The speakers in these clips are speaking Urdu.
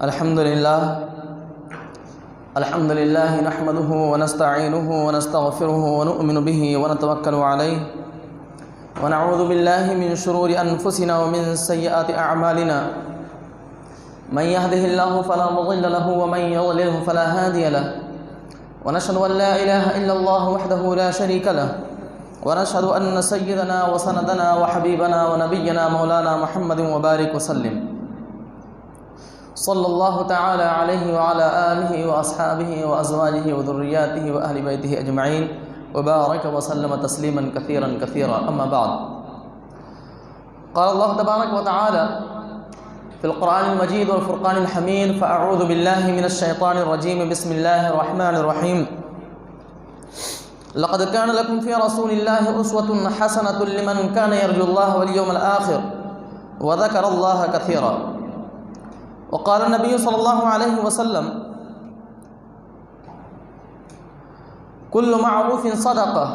الحمد لله نحمده ونستعينه ونستغفره ونؤمن به ونتوكل عليه ونعوذ بالله من شرور أنفسنا ومن سيئات أعمالنا من يهده الله فلا مضل له ومن يضلله فلا هادي له ونشهد أن لا إله إلا الله وحده لا شريك له ونشهد أن سيدنا وسندنا وحبيبنا ونبينا مولانا محمد وبارك وسلم صلى الله تعالى عليه وعلى آله وأصحابه وأزواجه وذرياته وأهل بيته أجمعين وبارك وسلم تسليما كثيرا كثيرا. أما بعد، قال الله تبارك وتعالى في القرآن المجيد والفرقان الحميد: فأعوذ بالله من الشيطان الرجيم، بسم الله الرحمن الرحيم. لقد كان لكم في رسول الله أسوة حسنة لمن كان يرجو الله واليوم الآخر وذكر الله كثيرا. وقال النبي صلى الله عليه وسلم: كل معروف صدقة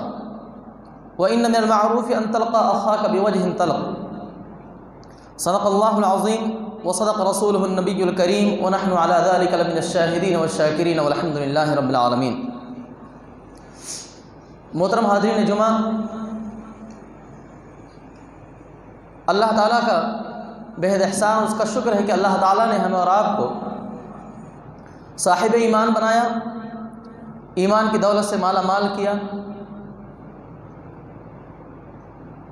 وإن من المعروف أن تلقى أخاك بوجه طلق. صدق الله العظيم وصدق رسوله النبي الكريم ونحن على ذلك لمن الشاهدين والشاكرين والحمد لله رب العالمين. محترم حاضرین جمعہ، اللہ تعالیٰ کا بہت احسان، اس کا شکر ہے کہ اللہ تعالیٰ نے ہمیں اور آپ کو صاحب ایمان بنایا، ایمان کی دولت سے مالا مال کیا.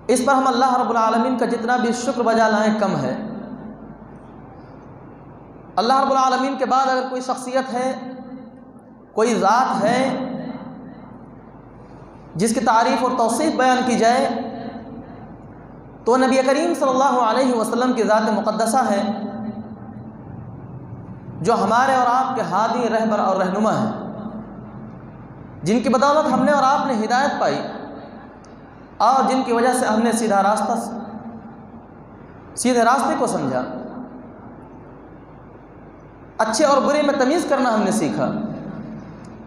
اس پر ہم اللہ رب العالمین کا جتنا بھی شکر بجا لائیں کم ہے. اللہ رب العالمین کے بعد اگر کوئی شخصیت ہے، کوئی ذات ہے جس کی تعریف اور توصیف بیان کی جائے تو نبی کریم صلی اللہ علیہ وسلم کی ذات مقدسہ ہے، جو ہمارے اور آپ کے ہادی، رہبر اور رہنما ہیں، جن کی بدولت ہم نے اور آپ نے ہدایت پائی اور جن کی وجہ سے ہم نے سیدھے راستے کو سمجھا، اچھے اور برے میں تمیز کرنا ہم نے سیکھا.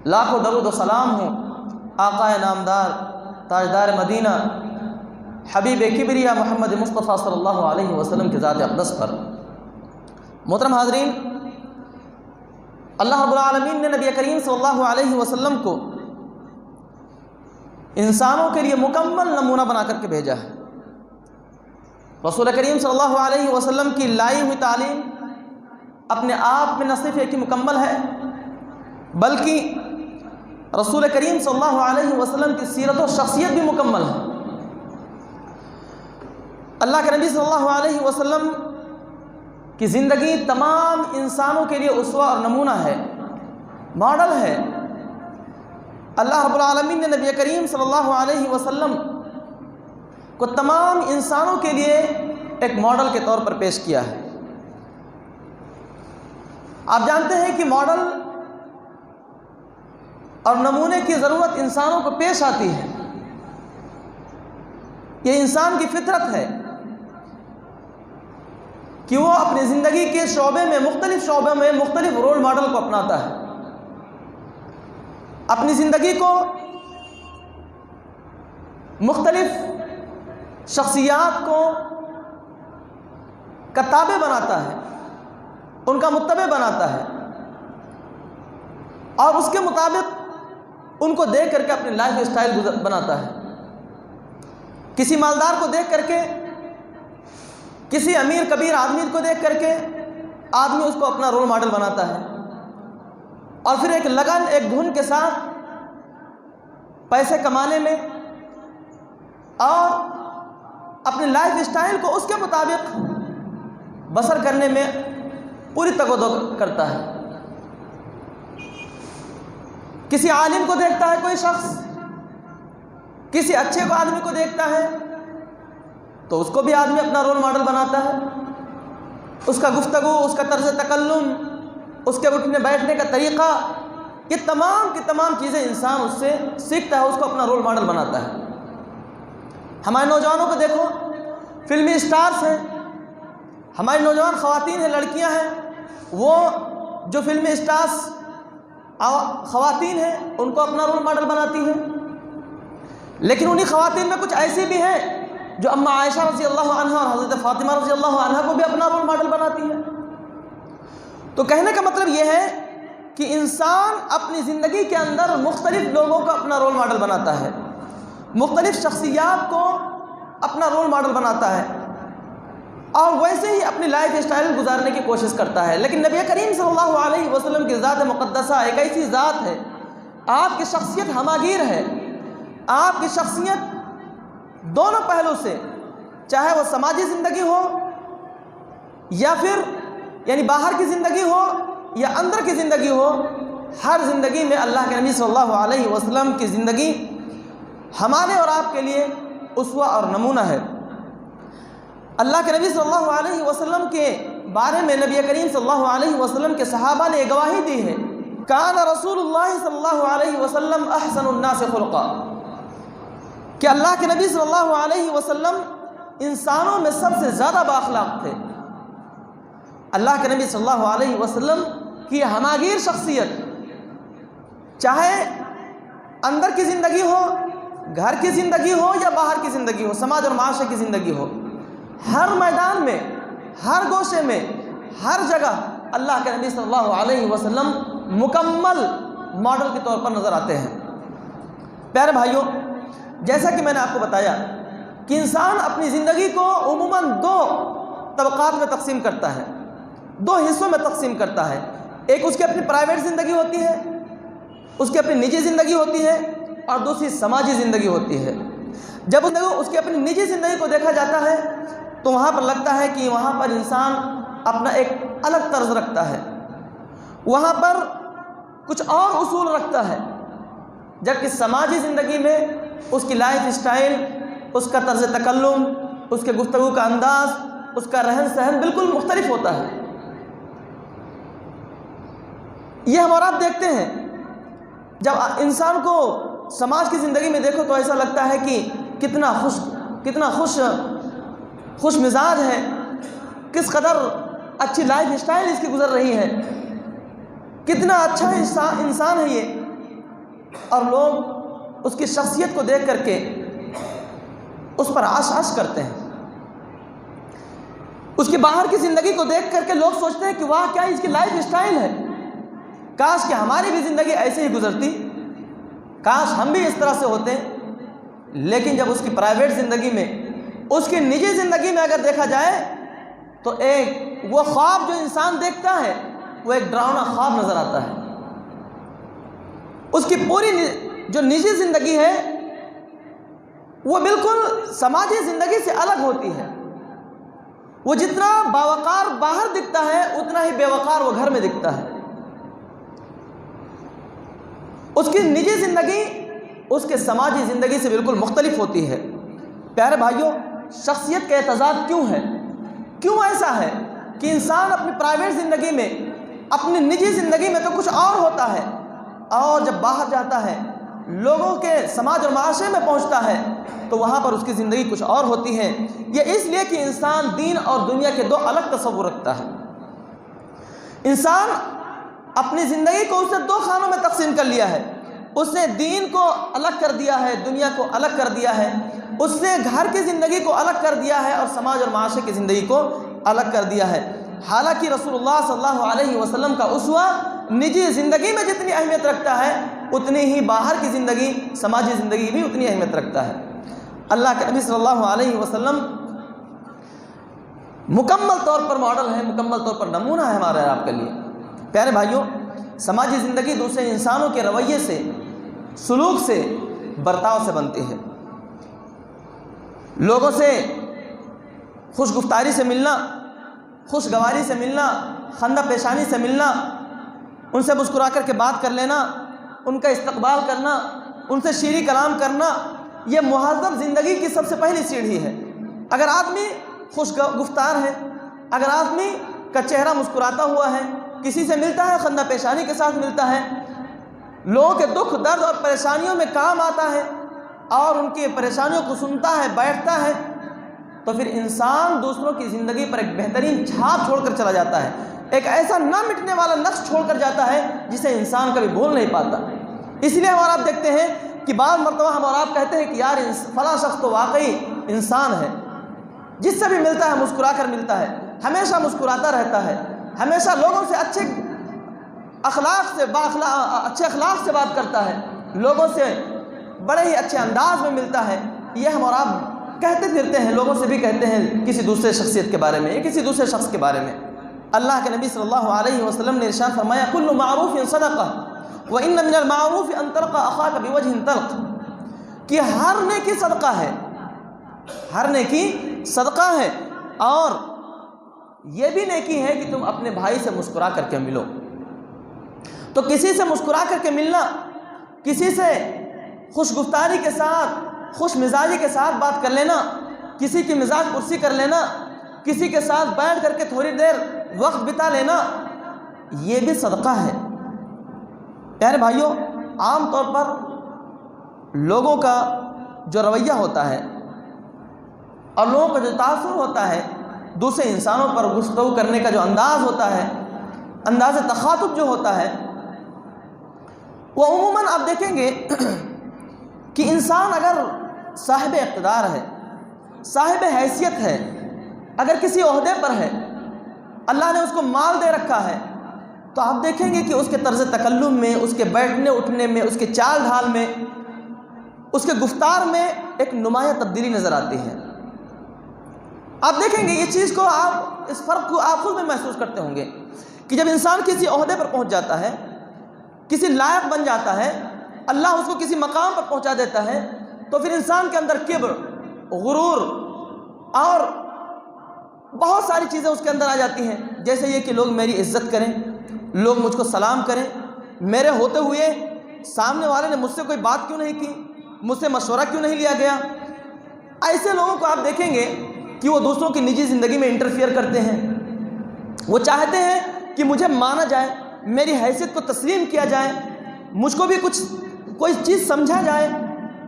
لاکھوں درود و سلام ہوں آقا نامدار، تاجدار مدینہ، حبیب کبریا محمد مصطفیٰ صلی اللہ علیہ وسلم کی ذات اقدس پر. محترم حاضرین، اللہ رب العالمین نے نبی کریم صلی اللہ علیہ وسلم کو انسانوں کے لیے مکمل نمونہ بنا کر کے بھیجا ہے. رسول کریم صلی اللہ علیہ وسلم کی لائی ہوئی تعلیم اپنے آپ میں نہ صرف ایک ہی مکمل ہے، بلکہ رسول کریم صلی اللہ علیہ وسلم کی سیرت و شخصیت بھی مکمل ہے. اللہ کے نبی صلی اللہ علیہ وسلم کی زندگی تمام انسانوں کے لیے اسوہ اور نمونہ ہے، ماڈل ہے. اللہ رب العالمین نے نبی کریم صلی اللہ علیہ وسلم کو تمام انسانوں کے لیے ایک ماڈل کے طور پر پیش کیا ہے. آپ جانتے ہیں کہ ماڈل اور نمونے کی ضرورت انسانوں کو پیش آتی ہے. یہ انسان کی فطرت ہے کہ وہ اپنی زندگی کے مختلف شعبے میں مختلف رول ماڈل کو اپناتا ہے، اپنی زندگی کو مختلف شخصیات کو تابع بناتا ہے، ان کا متبع بناتا ہے اور اس کے مطابق ان کو دیکھ کر کے اپنی لائف اسٹائل بناتا ہے. کسی مالدار کو دیکھ کر کے، کسی امیر کبیر آدمی کو دیکھ کر کے آدمی اس کو اپنا رول ماڈل بناتا ہے اور پھر ایک لگن، ایک دھن کے ساتھ پیسے کمانے میں اور اپنی لائف اسٹائل کو اس کے مطابق بسر کرنے میں پوری تگ و دو کرتا ہے. کسی عالم کو دیکھتا ہے کوئی شخص، کسی اچھے کو آدمی کو دیکھتا ہے تو اس کو بھی آدمی اپنا رول ماڈل بناتا ہے. اس کا گفتگو، اس کا طرز تکلم، اس کے اٹھنے بیٹھنے کا طریقہ، یہ تمام کی تمام چیزیں انسان اس سے سیکھتا ہے، اس کو اپنا رول ماڈل بناتا ہے. ہمارے نوجوانوں کو دیکھو، فلمی اسٹارز ہیں، ہماری نوجوان خواتین ہیں، لڑکیاں ہیں، وہ جو فلمی اسٹارز خواتین ہیں ان کو اپنا رول ماڈل بناتی ہیں. لیکن انہی خواتین میں کچھ ایسی بھی ہیں جو اما عائشہ رضی اللہ عنہ اور حضرت فاطمہ رضی اللہ عنہ کو بھی اپنا رول ماڈل بناتی ہیں. تو کہنے کا مطلب یہ ہے کہ انسان اپنی زندگی کے اندر مختلف لوگوں کو اپنا رول ماڈل بناتا ہے، مختلف شخصیات کو اپنا رول ماڈل بناتا ہے، اور ویسے ہی اپنی لائف اسٹائل گزارنے کی کوشش کرتا ہے۔ لیکن نبی کریم صلی اللہ علیہ وسلم کی ذات مقدسہ ایک ایسی ذات ہے، آپ کی شخصیت ہماگیر ہے، آپ کی شخصیت دونوں پہلو سے، چاہے وہ سماجی زندگی ہو یا پھر یعنی باہر کی زندگی ہو یا اندر کی زندگی ہو، ہر زندگی میں اللہ کے نبی صلی اللہ علیہ وسلم کی زندگی ہمارے اور آپ کے لیے اسوہ اور نمونہ ہے۔ اللہ کے نبی صلی اللہ علیہ وسلم کے بارے میں نبی کریم صلی اللہ علیہ وسلم کے صحابہ نے گواہی دی ہے، کان رسول اللہ صلی اللہ علیہ وسلم احسن الناس خلقا، کہ اللہ کے نبی صلی اللہ علیہ وسلم انسانوں میں سب سے زیادہ بااخلاق تھے۔ اللہ کے نبی صلی اللہ علیہ وسلم کی ہماگیر شخصیت، چاہے اندر کی زندگی ہو، گھر کی زندگی ہو یا باہر کی زندگی ہو، سماج اور معاشرے کی زندگی ہو، ہر میدان میں، ہر گوشے میں، ہر جگہ اللہ کے نبی صلی اللہ علیہ وسلم مکمل ماڈل کے طور پر نظر آتے ہیں۔ پیارے بھائیوں، جیسا کہ میں نے آپ کو بتایا کہ انسان اپنی زندگی کو عموماً دو طبقات میں تقسیم کرتا ہے، دو حصوں میں تقسیم کرتا ہے۔ ایک اس کی اپنی پرائیویٹ زندگی ہوتی ہے، اس کی اپنی نجی زندگی ہوتی ہے، اور دوسری سماجی زندگی ہوتی ہے۔ جب اس کی اپنی نجی زندگی کو دیکھا جاتا ہے تو وہاں پر لگتا ہے کہ وہاں پر انسان اپنا ایک الگ طرز رکھتا ہے، وہاں پر کچھ اور اصول رکھتا ہے، جبکہ سماجی زندگی میں اس کی لائف اسٹائل، اس کا طرز تکلم، اس کے گفتگو کا انداز، اس کا رہن سہن بالکل مختلف ہوتا ہے۔ یہ ہم اور آپ دیکھتے ہیں، جب انسان کو سماج کی زندگی میں دیکھو تو ایسا لگتا ہے کہ کتنا خوش مزاج ہے، کس قدر اچھی لائف اسٹائل اس کی گزر رہی ہے، کتنا اچھا انسان ہے یہ، اور لوگ اس کی شخصیت کو دیکھ کر کے اس پر عاش کرتے ہیں۔ اس کی باہر کی زندگی کو دیکھ کر کے لوگ سوچتے ہیں کہ واہ کیا اس کی لائف اسٹائل ہے، کاش کہ ہماری بھی زندگی ایسے ہی گزرتی، کاش ہم بھی اس طرح سے ہوتے۔ لیکن جب اس کی پرائیویٹ زندگی میں، اس کی نجی زندگی میں اگر دیکھا جائے تو وہ خواب جو انسان دیکھتا ہے وہ ایک ڈراؤنا خواب نظر آتا ہے۔ اس کی پوری جو نجی زندگی ہے وہ بالکل سماجی زندگی سے الگ ہوتی ہے۔ وہ جتنا باوقار باہر دکھتا ہے اتنا ہی بے وقار وہ گھر میں دکھتا ہے۔ اس کی نجی زندگی اس کے سماجی زندگی سے بالکل مختلف ہوتی ہے۔ پیارے بھائیوں، شخصیت کا اعتزاز کیوں ہے؟ کیوں ایسا ہے کہ انسان اپنی پرائیویٹ زندگی میں، اپنی نجی زندگی میں تو کچھ اور ہوتا ہے، اور جب باہر جاتا ہے، لوگوں کے سماج اور معاشرے میں پہنچتا ہے تو وہاں پر اس کی زندگی کچھ اور ہوتی ہے؟ یہ اس لیے کہ انسان دین اور دنیا کے دو الگ تصور رکھتا ہے۔ انسان اپنی زندگی کو اس نے دو خانوں میں تقسیم کر لیا ہے۔ اس نے دین کو الگ کر دیا ہے، دنیا کو الگ کر دیا ہے، اس نے گھر کی زندگی کو الگ کر دیا ہے اور سماج اور معاشرے کی زندگی کو الگ کر دیا ہے۔ حالانکہ رسول اللہ صلی اللہ علیہ وسلم کا اسوہ نجی زندگی میں جتنی اہمیت رکھتا ہے اتنی ہی باہر کی زندگی، سماجی زندگی بھی اتنی اہمیت رکھتا ہے۔ اللہ کے نبی صلی اللہ علیہ وسلم مکمل طور پر ماڈل ہے، مکمل طور پر نمونہ ہے ہمارے آپ کے لیے۔ پیارے بھائیوں، سماجی زندگی دوسرے انسانوں کے رویے سے، سلوک سے، برتاؤ سے بنتی ہے۔ لوگوں سے خوش گفتاری سے ملنا، خوشگواری سے ملنا، خندہ پیشانی سے ملنا، ان سے مسکرا کر کے بات کر لینا، ان کا استقبال کرنا، ان سے شیریں کلام کرنا، یہ مہذب زندگی کی سب سے پہلی سیڑھی ہے۔ اگر آدمی خوش گفتار ہے، اگر آدمی کا چہرہ مسکراتا ہوا ہے، کسی سے ملتا ہے خندہ پیشانی کے ساتھ ملتا ہے، لوگوں کے دکھ درد اور پریشانیوں میں کام آتا ہے اور ان کی پریشانیوں کو سنتا ہے، بیٹھتا ہے، تو پھر انسان دوسروں کی زندگی پر ایک بہترین چھاپ چھوڑ کر چلا جاتا ہے، ایک ایسا نہ مٹنے والا نقش چھوڑ کر جاتا ہے جسے انسان کبھی بھول نہیں پاتا۔ اس لیے ہم اور آپ دیکھتے ہیں کہ بعض مرتبہ ہم اور آپ کہتے ہیں کہ یار فلاں شخص تو واقعی انسان ہے، جس سے بھی ملتا ہے مسکرا کر ملتا ہے، ہمیشہ مسکراتا رہتا ہے، ہمیشہ لوگوں سے اچھے اخلاق سے اچھے اخلاق سے بات کرتا ہے، لوگوں سے بڑے ہی اچھے انداز میں ملتا ہے. یہ ہم اور آپ کہتے پھرتے ہیں، لوگوں سے بھی کہتے ہیں کسی دوسرے شخصیت کے بارے میں یا کسی دوسرے شخص کے بارے میں. اللہ کے نبی صلی اللہ علیہ وسلم نے ارشاد فرمایا کل معروف صدقہ وان من المعروف ان تلقى اخاك بوجه طلق، کہ ہر نیکی صدقہ ہے، ہر نیکی صدقہ ہے، اور یہ بھی نیکی ہے کہ تم اپنے بھائی سے مسکرا کر کے ملو. تو کسی سے مسکرا کر کے ملنا، کسی سے خوش گفتاری کے ساتھ، خوش مزاجی کے ساتھ بات کر لینا، کسی کی مزاج پرسی کر لینا، کسی کے ساتھ بیٹھ کر کے تھوڑی دیر وقت بتا لینا، یہ بھی صدقہ ہے. پیارے بھائیوں، عام طور پر لوگوں کا جو رویہ ہوتا ہے اور لوگوں کا جو تاثر ہوتا ہے، دوسرے انسانوں پر گفتگو کرنے کا جو انداز ہوتا ہے، انداز تخاطب جو ہوتا ہے، وہ عموماً آپ دیکھیں گے کہ انسان اگر صاحب اقتدار ہے، صاحب حیثیت ہے، اگر کسی عہدے پر ہے، اللہ نے اس کو مال دے رکھا ہے، تو آپ دیکھیں گے کہ اس کے طرز تکلم میں، اس کے بیٹھنے اٹھنے میں، اس کے چال ڈھال میں، اس کے گفتار میں ایک نمایاں تبدیلی نظر آتی ہے. آپ دیکھیں گے یہ چیز کو، آپ اس فرق کو آپ خود میں محسوس کرتے ہوں گے کہ جب انسان کسی عہدے پر پہنچ جاتا ہے، کسی لائق بن جاتا ہے، اللہ اس کو کسی مقام پر پہنچا دیتا ہے، تو پھر انسان کے اندر کبر، غرور اور بہت ساری چیزیں اس کے اندر آ جاتی ہیں. جیسے یہ کہ لوگ میری عزت کریں، لوگ مجھ کو سلام کریں، میرے ہوتے ہوئے سامنے والے نے مجھ سے کوئی بات کیوں نہیں کی، مجھ سے مشورہ کیوں نہیں لیا گیا. ایسے لوگوں کو آپ دیکھیں گے کہ وہ دوسروں کی نجی زندگی میں انٹرفیئر کرتے ہیں. وہ چاہتے ہیں کہ مجھے مانا جائے، میری حیثیت کو تسلیم کیا جائے، مجھ کو بھی کوئی چیز سمجھا جائے.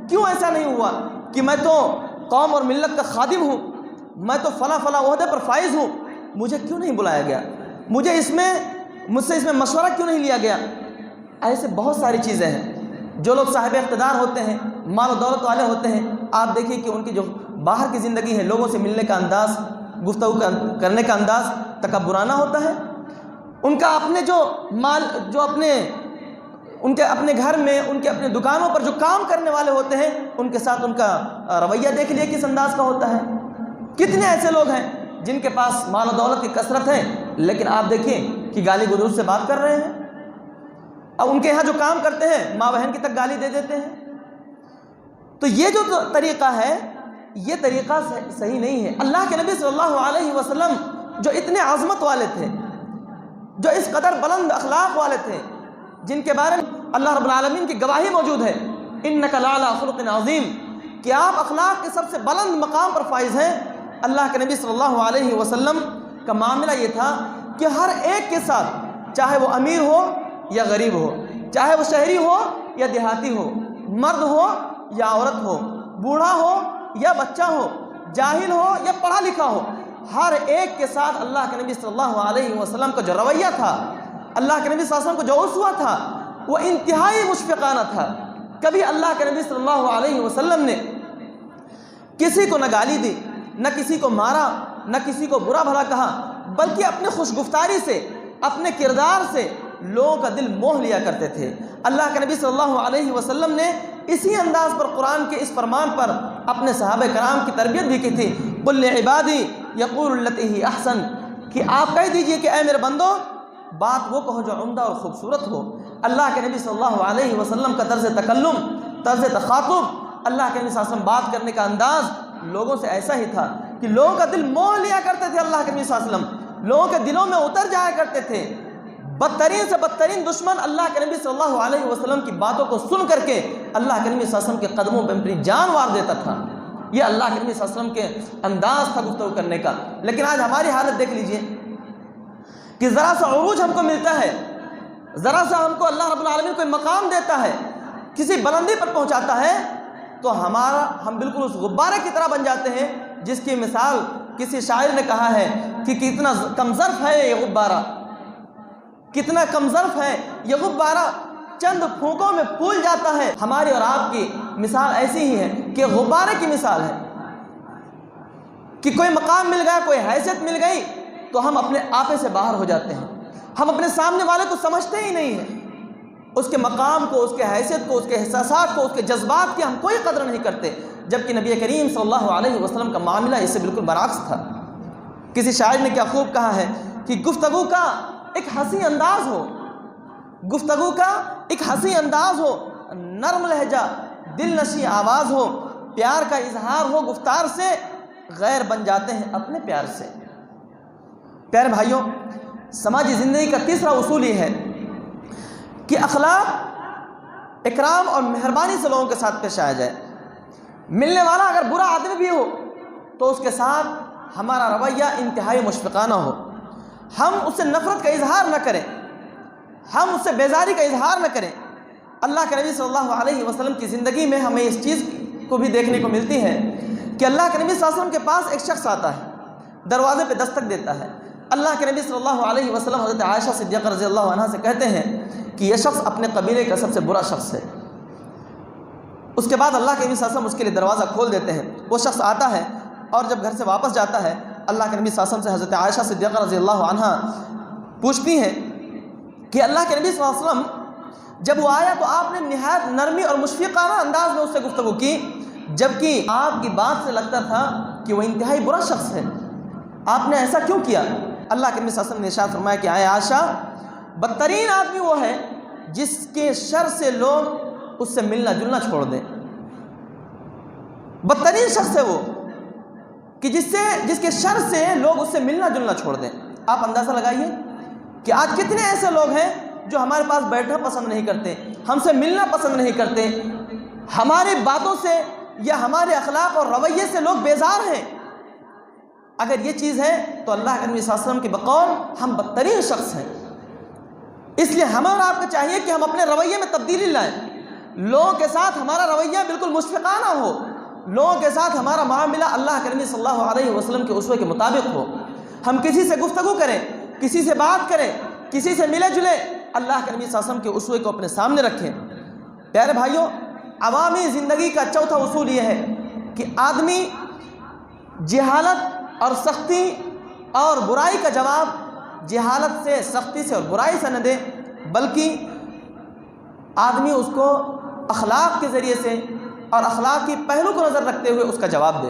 کیوں ایسا نہیں ہوا کہ میں تو قوم اور ملت کا خادم ہوں، میں تو فلاں عہدے پر فائز ہوں، مجھے کیوں نہیں بلایا گیا، مجھ سے اس میں مشورہ کیوں نہیں لیا گیا. ایسے بہت ساری چیزیں ہیں. جو لوگ صاحب اقتدار ہوتے ہیں، مال و دولت والے ہوتے ہیں، آپ دیکھیں کہ ان کی جو باہر کی زندگی ہے، لوگوں سے ملنے کا انداز، گفتگو کرنے کا انداز تکبرانہ ہوتا ہے. ان کا اپنے ان کے اپنے گھر میں، ان کے اپنے دکانوں پر جو کام کرنے والے ہوتے ہیں، ان کے ساتھ ان کا رویہ دیکھ لیے کس انداز کا ہوتا ہے. کتنے ایسے لوگ ہیں جن کے پاس مال و دولت کی کثرت ہے، لیکن آپ دیکھیں کہ گالی گلوچ سے بات کر رہے ہیں. اب ان کے یہاں جو کام کرتے ہیں، ماں بہن کی تک گالی دے دیتے ہیں. تو یہ جو طریقہ ہے، یہ طریقہ صحیح نہیں ہے. اللہ کے نبی صلی اللہ علیہ وسلم جو اتنے عظمت والے تھے، جو اس قدر بلند اخلاق والے تھے، جن کے بارے میں اللہ رب العالمین کی گواہی موجود ہے، انک لعلی خلق عظیم، کہ آپ اخلاق کے سب سے بلند مقام پر فائز ہیں. اللہ کے نبی صلی اللہ علیہ وسلم کا معاملہ یہ تھا کہ ہر ایک کے ساتھ، چاہے وہ امیر ہو یا غریب ہو، چاہے وہ شہری ہو یا دیہاتی ہو، مرد ہو یا عورت ہو، بوڑھا ہو یا بچہ ہو، جاہل ہو یا پڑھا لکھا ہو، ہر ایک کے ساتھ اللہ کے نبی صلی اللہ علیہ وسلم کا جو رویہ تھا، اللہ کے نبی صلی اللہ علیہ وسلم کو جو اسوہ تھا، وہ انتہائی مشفقانہ تھا. کبھی اللہ کے نبی صلی اللہ علیہ وسلم نے کسی کو نہ گالی دی، نہ کسی کو مارا، نہ کسی کو برا بھلا کہا، بلکہ اپنے خوش گفتاری سے، اپنے کردار سے لوگوں کا دل موہ لیا کرتے تھے. اللہ کے نبی صلی اللہ علیہ وسلم نے اسی انداز پر قرآن کے اس فرمان پر اپنے صحابہ کرام کی تربیت بھی کی تھی. قل لعبادی یقول التی ہی احسن، کہ آپ کہہ دیجئے کہ اے میرے بندو، بات وہ کہو جو عمدہ اور خوبصورت ہو. اللہ کے نبی صلی اللہ علیہ وسلم کا طرز تکلم، طرز تخاطب، اللہ کے نبی صلی اللہ علیہ وسلم بات کرنے کا انداز لوگوں سے ایسا ہی تھا کہ لوگوں کا دل موہ لیا کرتے تھے. اللہ کے نبی صلی اللہ علیہ وسلم لوگوں کے دلوں میں اتر جایا کرتے تھے. بدترین سے بدترین دشمن اللہ کے نبی صلی اللہ علیہ وسلم کی باتوں کو سن کر کے اللہ کے نبی صلی اللہ علیہ وسلم کے قدموں پہ اپنی جان وار دیتا تھا. یہ اللہ کے نبی صلی اللہ علیہ وسلم کے انداز تھا گفتگو کرنے کا. لیکن آج ہماری حالت دیکھ لیجئے کہ ذرا سا عروج ہم کو ملتا ہے، ذرا سا ہم کو اللہ رب العالمین کوئی مقام دیتا ہے، کسی بلندی پر پہنچاتا ہے، تو ہم بالکل اس غبارے کی طرح بن جاتے ہیں جس کی مثال کسی شاعر نے کہا ہے کہ کتنا کمظرف ہے یہ غبارہ، کتنا کمظرف ہے یہ غبارہ، چند پھونکوں میں پھول جاتا ہے. ہماری اور آپ کی مثال ایسی ہی ہے کہ غبارے کی مثال ہے کہ کوئی مقام مل گیا، کوئی حیثیت مل گئی، تو ہم اپنے آپے سے باہر ہو جاتے ہیں. ہم اپنے سامنے والے کو سمجھتے ہی نہیں ہیں، اس کے مقام کو، اس کے حیثیت کو، اس کے احساسات کو، اس کے جذبات کی ہم کوئی قدر نہیں کرتے، جبکہ نبی کریم صلی اللہ علیہ وسلم کا معاملہ اس سے بالکل برعکس تھا. کسی شاعر نے کیا خوب کہا ہے کہ گفتگو کا ایک ہنسی انداز ہو، گفتگو کا ایک ہنسی انداز ہو، نرم لہجہ، دل نشیں آواز ہو، پیار کا اظہار ہو گفتار سے، غیر بن جاتے ہیں اپنے پیار سے. پیارے بھائیوں، سماجی زندگی کا تیسرا اصول یہ ہے کہ اخلاق، اکرام اور مہربانی سے لوگوں کے ساتھ پیش آیا جائے. ملنے والا اگر برا آدمی بھی ہو تو اس کے ساتھ ہمارا رویہ انتہائی مشفقانہ ہو. ہم اس سے نفرت کا اظہار نہ کریں، ہم اس سے بیزاری کا اظہار نہ کریں. اللہ کے نبی صلی اللہ علیہ وسلم کی زندگی میں ہمیں اس چیز کو بھی دیکھنے کو ملتی ہے کہ اللہ کے نبی صلی اللہ علیہ وسلم کے پاس ایک شخص آتا ہے، دروازے پہ دستک دیتا ہے. اللہ کے نبی صلی اللہ علیہ وسلم حضرت عائشہ صدیقہ رضی اللہ عنہا سے کہتے ہیں کہ یہ شخص اپنے قبیلے کا سب سے برا شخص ہے. اس کے بعد اللہ کے نبی صلی اللہ علیہ وسلم اس کے لیے دروازہ کھول دیتے ہیں. وہ شخص آتا ہے اور جب گھر سے واپس جاتا ہے، اللہ کے نبی صلی اللہ علیہ وسلم سے حضرت عائشہ صدیقہ رضی اللہ عنہا پوچھتی ہیں کہ اللہ کے نبی صلی اللہ علیہ وسلم جب وہ آیا تو آپ نے نہایت نرمی اور مشفقانہ انداز میں اس سے گفتگو کی، جبکہ آپ کی بات سے لگتا تھا کہ وہ انتہائی برا شخص ہے. آپ نے ایسا کیوں کیا؟ اللہ کے نبی صلی اللہ علیہ وسلم نے ارشاد فرمایا کہ اے عائشہ، بدترین آدمی وہ ہے جس کے شر سے لوگ اس سے ملنا جلنا چھوڑ دیں. بدترین شخص ہے وہ کہ جس کے شر سے لوگ اس سے ملنا جلنا چھوڑ دیں. آپ اندازہ لگائیے کہ آج کتنے ایسے لوگ ہیں جو ہمارے پاس بیٹھنا پسند نہیں کرتے، ہم سے ملنا پسند نہیں کرتے، ہماری باتوں سے یا ہمارے اخلاق اور رویے سے لوگ بیزار ہیں. اگر یہ چیز ہے تو اللہ کے نبی صلی اللہ علیہ وسلم کے بقول ہم بدترین شخص ہیں. اس لیے ہمیں اور آپ کو چاہیے کہ ہم اپنے رویے میں تبدیلی لائیں. لوگوں کے ساتھ ہمارا رویہ بالکل مشفقانہ ہو، لوگوں کے ساتھ ہمارا معاملہ اللہ کے نبی صلی اللہ علیہ وسلم کے اسوے کے مطابق ہو. ہم کسی سے گفتگو کریں، کسی سے بات کریں، کسی سے ملے جلے، اللہ کے نبی صلی اللہ علیہ وسلم کے اسوے کو اپنے سامنے رکھیں. پیارے بھائیوں، عوامی زندگی کا چوتھا اصول یہ ہے کہ آدمی جہالت اور سختی اور برائی کا جواب جہالت سے، سختی سے اور برائی سے نہ دے، بلکہ آدمی اس کو اخلاق کے ذریعے سے اور اخلاقی پہلو کو نظر رکھتے ہوئے اس کا جواب دے.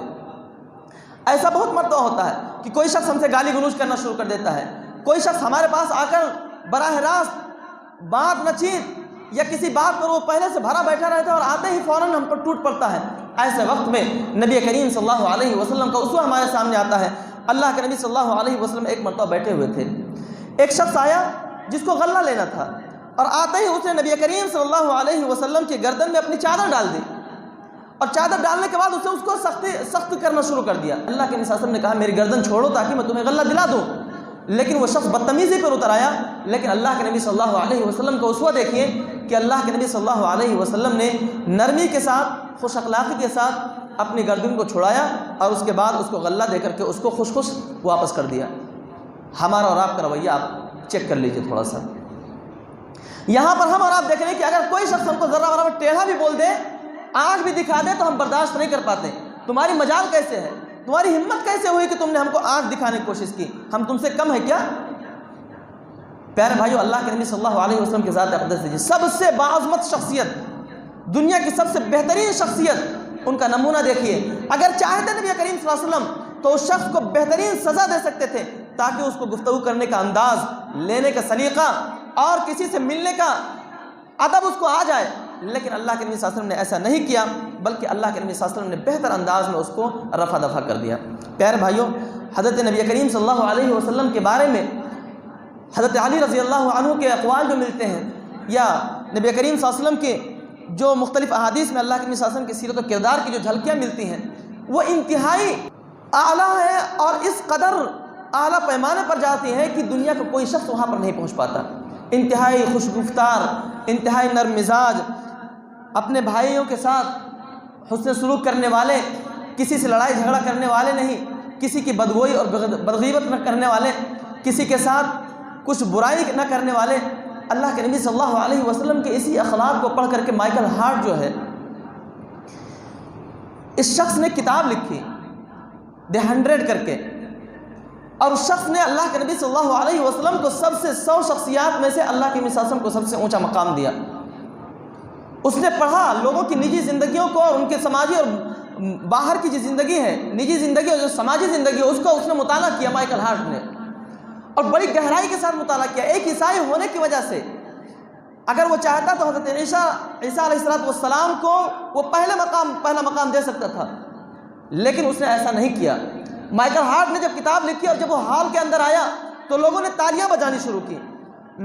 ایسا بہت مرتبہ ہوتا ہے کہ کوئی شخص ہم سے گالی گلوچ کرنا شروع کر دیتا ہے، کوئی شخص ہمارے پاس آ کر براہ راست بات نہ چیت یا کسی بات پر وہ پہلے سے بھرا بیٹھا رہتا ہے اور آتے ہی فوراً ہم پر ٹوٹ پڑتا ہے. ایسے وقت میں نبی کریم صلی اللہ علیہ وسلم کا اسوہ ہمارے سامنے آتا ہے. اللہ کے نبی صلی اللہ علیہ وسلم ایک مرتبہ بیٹھے ہوئے تھے، ایک شخص آیا جس کو غلہ لینا تھا، اور آتے ہی اس نے نبی کریم صلی اللہ علیہ وسلم کی گردن میں اپنی چادر ڈال دی، اور چادر ڈالنے کے بعد اس کو سخت کرنا شروع کر دیا. اللہ کے نبی صلی اللہ علیہ وسلم نے کہا میری گردن چھوڑو تاکہ میں تمہیں غلہ دلا دوں، لیکن وہ شخص بدتمیزی پر اتر آیا. لیکن اللہ کے نبی صلی اللہ علیہ وسلم کا اسوہ دیکھیے کہ اللہ کے نبی صلی اللہ علیہ وسلم نے نرمی کے ساتھ، خوش اخلاقی کے ساتھ اپنی گردن کو چھڑایا اور اس کے بعد اس کو غلہ دے کر کے اس کو خوش واپس کر دیا. ہمارا اور آپ کا رویہ آپ چیک کر لیجئے تھوڑا سا. یہاں پر ہم اور آپ دیکھ رہے ہیں کہ اگر کوئی شخص ہم کو ذرہ برابر ٹیڑھا بھی بول دے، آنکھ بھی دکھا دے تو ہم برداشت نہیں کر پاتے. تمہاری مجال کیسے ہے؟ تمہاری ہمت کیسے ہوئی کہ تم نے ہم کو آنکھ دکھانے کی کوشش کی؟ ہم تم سے کم ہے کیا؟ پیارے بھائیو، اللہ کے نبی صلی اللہ علیہ وسلم کے ذات اقدس دیجیے، سب سے باعظمت شخصیت، دنیا کی سب سے بہترین شخصیت، ان کا نمونہ دیکھیے. اگر چاہتے نبی کریم صلی اللہ علیہ وسلم تو اس شخص کو بہترین سزا دے سکتے تھے تاکہ اس کو گفتگو کرنے کا انداز، لینے کا سلیقہ اور کسی سے ملنے کا ادب اس کو آ جائے. لیکن اللہ کے نبی صلی اللہ علیہ وسلم نے ایسا نہیں کیا، بلکہ اللہ کے نبی صلی اللہ علیہ وسلم نے بہتر انداز میں اس کو رفع دفع کر دیا. پیارے بھائیوں، حضرت نبی کریم صلی اللہ علیہ وسلم کے بارے میں حضرت علی رضی اللہ عنہ کے اقوال جو ملتے ہیں، یا نبی کریم صلی اللہ علیہ وسلم کے جو مختلف احادیث میں اللہ کے نبی صلی اللہ علیہ وسلم کی سیرت و کردار کی جو جھلکیاں ملتی ہیں، وہ انتہائی اعلیٰ ہے اور اس قدر اعلیٰ پیمانے پر جاتی ہیں کہ دنیا کا کوئی شخص وہاں پر نہیں پہنچ پاتا. انتہائی خوش گفتار، انتہائی نرم مزاج، اپنے بھائیوں کے ساتھ حسن سلوک کرنے والے، کسی سے لڑائی جھگڑا کرنے والے نہیں، کسی کی بدگوئی اور بدغیبت نہ کرنے والے، کسی کے ساتھ کچھ برائی نہ کرنے والے. اللہ کے نبی صلی اللہ علیہ وسلم کے اسی اخلاق کو پڑھ کر کے مائیکل ہارٹ جو ہے، اس شخص نے کتاب لکھی دی 100 کر کے، اور اس شخص نے اللہ کے نبی صلی اللہ علیہ وسلم کو سب سے 100 شخصیات میں سے اللہ کے نبی صلی اللہ علیہ وسلم کو سب سے اونچا مقام دیا۔ اس نے پڑھا لوگوں کی نجی زندگیوں کو اور ان کے سماجی اور باہر کی جو زندگی ہے، نجی زندگی اور جو سماجی زندگی ہے، اس کو اس نے مطالعہ کیا مائیکل ہارٹ نے، اور بڑی گہرائی کے ساتھ مطالعہ کیا۔ ایک عیسائی ہونے کی وجہ سے اگر وہ چاہتا تو حضرت عیسیٰ علیہ السلام کو وہ پہلا مقام دے سکتا تھا، لیکن اس نے ایسا نہیں کیا۔ مائیکل ہارٹ نے جب کتاب لکھی اور جب وہ ہال کے اندر آیا تو لوگوں نے تالیاں بجانی شروع کی،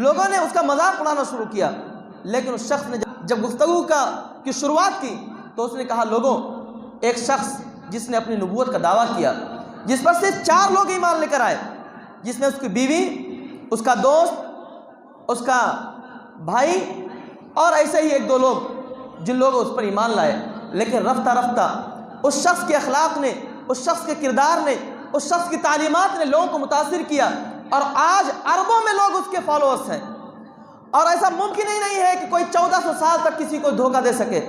لوگوں نے اس کا مذاق اڑانا شروع کیا، لیکن اس شخص نے جب گفتگو کی شروعات کی تو اس نے کہا، لوگوں، ایک شخص جس نے اپنی نبوت کا دعویٰ کیا، جس پر سے 4 لوگ ایمان لے کر آئے، جس نے اس کی بیوی، اس کا دوست، اس کا بھائی اور ایسے ہی 1-2 لوگ جن لوگوں اس پر ایمان لائے، لیکن رفتہ رفتہ اس شخص کے اخلاق نے، اس شخص کے کردار نے، اس شخص کی تعلیمات نے لوگوں کو متاثر کیا، اور آج اربوں میں لوگ اس کے فالوورز ہیں۔ اور ایسا ممکن ہی نہیں ہے کہ کوئی 1400 سال تک کسی کو دھوکہ دے سکے،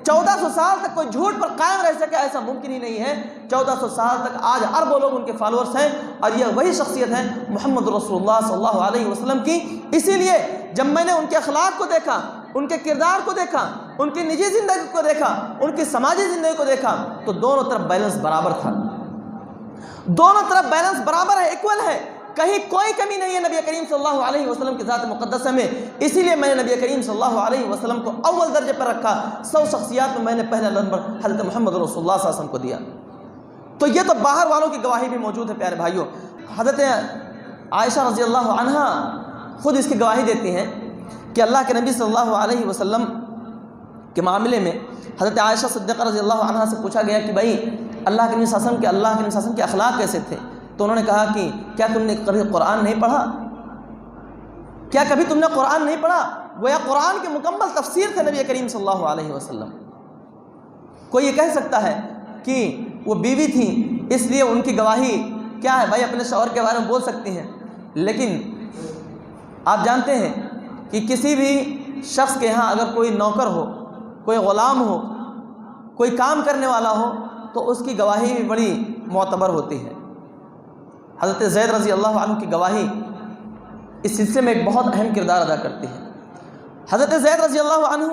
1400 سال تک کوئی جھوٹ پر قائم رہ سکے، ایسا ممکن ہی نہیں ہے۔ 1400 سال تک آج اربوں لوگ ان کے فالوورز ہیں، اور یہ وہی شخصیت ہے محمد رسول اللہ صلی اللہ علیہ وسلم کی۔ اسی لیے جب میں نے ان کے اخلاق کو دیکھا، ان کے کردار کو دیکھا، ان کی نجی زندگی کو دیکھا، ان کی سماجی زندگی کو دیکھا، تو دونوں طرف بیلنس برابر تھا، دونوں طرف بیلنس برابر ہے، ایکول ہے، کہیں کوئی کمی نہیں ہے نبی کریم صلی اللہ علیہ وسلم کی ذات مقدسہ میں۔ اسی لیے میں نے نبی کریم صلی اللہ علیہ وسلم کو اول درجے پر رکھا، 100 شخصیات میں میں نے پہلا نمبر حضرت محمد رسول اللہ صلی اللہ علیہ وسلم کو دیا۔ تو یہ تو باہر والوں کی گواہی بھی موجود ہے پیارے بھائیوں۔ حضرت عائشہ رضی اللہ عنہا خود اس کی گواہی دیتی ہیں کہ اللہ کے نبی صلی اللہ علیہ وسلم کے معاملے میں حضرت عائشہ صدیقہ رضی اللہ عنہا سے پوچھا گیا کہ بھائی اللہ کے نبی صلی اللہ علیہ وسلم کے اخلاق کیسے تھے؟ تو انہوں نے کہا کہ کیا تم نے کبھی قرآن نہیں پڑھا؟ کیا کبھی تم نے قرآن نہیں پڑھا؟ گویا قرآن کی مکمل تفسیر تھے نبی کریم صلی اللہ علیہ وسلم۔ کوئی یہ کہہ سکتا ہے کہ وہ بیوی تھیں اس لیے ان کی گواہی کیا ہے، بھائی اپنے شوہر کے بارے میں بول سکتی ہیں، لیکن آپ جانتے ہیں کہ کسی بھی شخص کے ہاں اگر کوئی نوکر ہو، کوئی غلام ہو، کوئی کام کرنے والا ہو، تو اس کی گواہی بھی بڑی معتبر ہوتی ہے۔ حضرت زید رضی اللہ عنہ کی گواہی اس سلسلے میں ایک بہت اہم کردار ادا کرتی ہے۔ حضرت زید رضی اللہ عنہ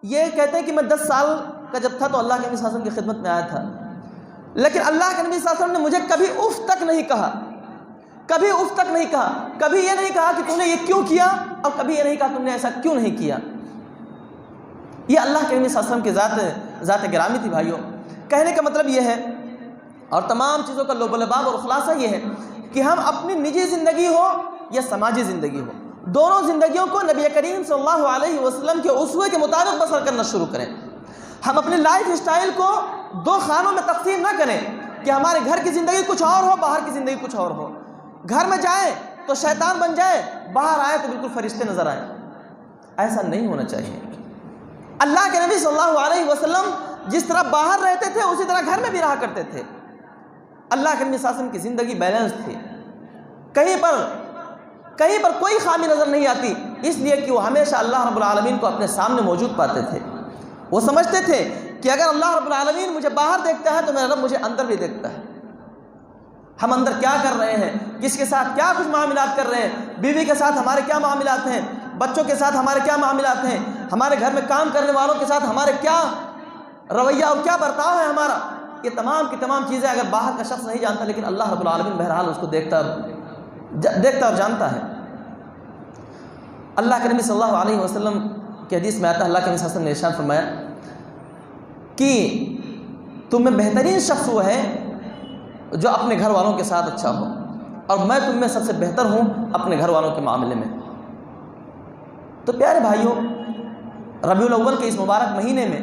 یہ کہتے ہیں کہ میں 10 سال کا جب تھا تو اللہ کے نبی صلی اللہ علیہ وسلم کی خدمت میں آیا تھا، لیکن اللہ کے نبی صلی اللہ علیہ وسلم نے مجھے کبھی اف تک نہیں کہا، کبھی اف تک نہیں کہا، کبھی یہ نہیں کہا کہ تم نے یہ کیوں کیا، اور کبھی یہ نہیں کہا تم نے ایسا کیوں نہیں کیا۔ یہ اللہ کے نبی صلی اللہ علیہ وسلم کی ذات گرامی تھی بھائیوں۔ کہنے کا مطلب یہ ہے، اور تمام چیزوں کا لب و لباب اور خلاصہ یہ ہے کہ ہم اپنی نجی زندگی ہو یا سماجی زندگی ہو، دونوں زندگیوں کو نبی کریم صلی اللہ علیہ وسلم کے اسوے کے مطابق بسر کرنا شروع کریں۔ ہم اپنی لائف اسٹائل کو 2 خانوں میں تقسیم نہ کریں کہ ہمارے گھر کی زندگی کچھ اور ہو، باہر کی زندگی کچھ اور ہو۔ گھر میں جائیں تو شیطان بن جائے، باہر آئے تو بالکل فرشتے نظر آئیں، ایسا نہیں ہونا چاہیے۔ اللہ کے نبی صلی اللہ علیہ وسلم جس طرح باہر رہتے تھے اسی طرح گھر میں بھی رہا کرتے تھے۔ اللہ کے نبی صلی اللہ علیہ وسلم کی زندگی بیلنس تھی، کہیں پر کوئی خامی نظر نہیں آتی، اس لیے کہ وہ ہمیشہ اللہ رب العالمین کو اپنے سامنے موجود پاتے تھے۔ وہ سمجھتے تھے کہ اگر اللہ رب العالمین مجھے باہر دیکھتا ہے تو میرا رب مجھے اندر بھی دیکھتا ہے۔ ہم اندر کیا کر رہے ہیں، کس کے ساتھ کیا کچھ معاملات کر رہے ہیں، بیوی کے ساتھ ہمارے کیا معاملات ہیں، بچوں کے ساتھ ہمارے کیا معاملات ہیں، ہمارے گھر میں کام کرنے والوں کے ساتھ ہمارے کیا رویہ اور کیا برتاؤ ہے ہمارا، یہ تمام کی تمام چیزیں اگر باہر کا شخص نہیں جانتا، لیکن اللہ رب العالمین بہرحال اس کو دیکھتا اور جانتا ہے۔ اللہ کے نبی صلی اللہ علیہ وسلم کی حدیث میں آتا ہے، اللہ کے نبی صلی اللہ علیہ وسلم نے ارشاد فرمایا کہ تم میں بہترین شخص وہ ہے جو اپنے گھر والوں کے ساتھ اچھا ہو، اور میں تم میں سب سے بہتر ہوں اپنے گھر والوں کے معاملے میں۔ تو پیارے بھائیوں، ربیع الاول کے اس مبارک مہینے میں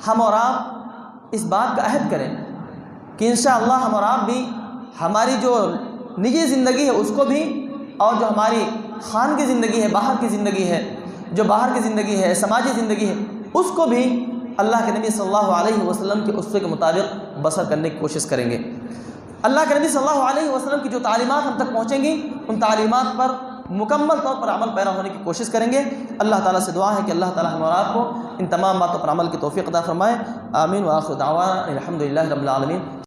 ہم اور آپ اس بات کا عہد کریں کہ انشاءاللہ ہم اور آپ بھی ہماری جو نجی زندگی ہے اس کو بھی، اور جو ہماری خان کی زندگی ہے، باہر کی زندگی ہے، جو باہر کی زندگی ہے، سماجی زندگی ہے، اس کو بھی اللہ کے نبی صلی اللہ علیہ وسلم کے اسوے کے مطابق بسر کرنے کی کوشش کریں گے۔ اللہ کے نبی صلی اللہ علیہ وسلم کی جو تعلیمات ہم تک پہنچیں گی، ان تعلیمات پر مکمل طور پر عمل پیرا ہونے کی کوشش کریں گے۔ اللہ تعالیٰ سے دعا ہے کہ اللہ تعالیٰ ہم اور آپ کو ان تمام باتوں پر عمل کی توفیق عطا فرمائے۔ آمین وآخر دعوانا الحمدللہ رب العالمین۔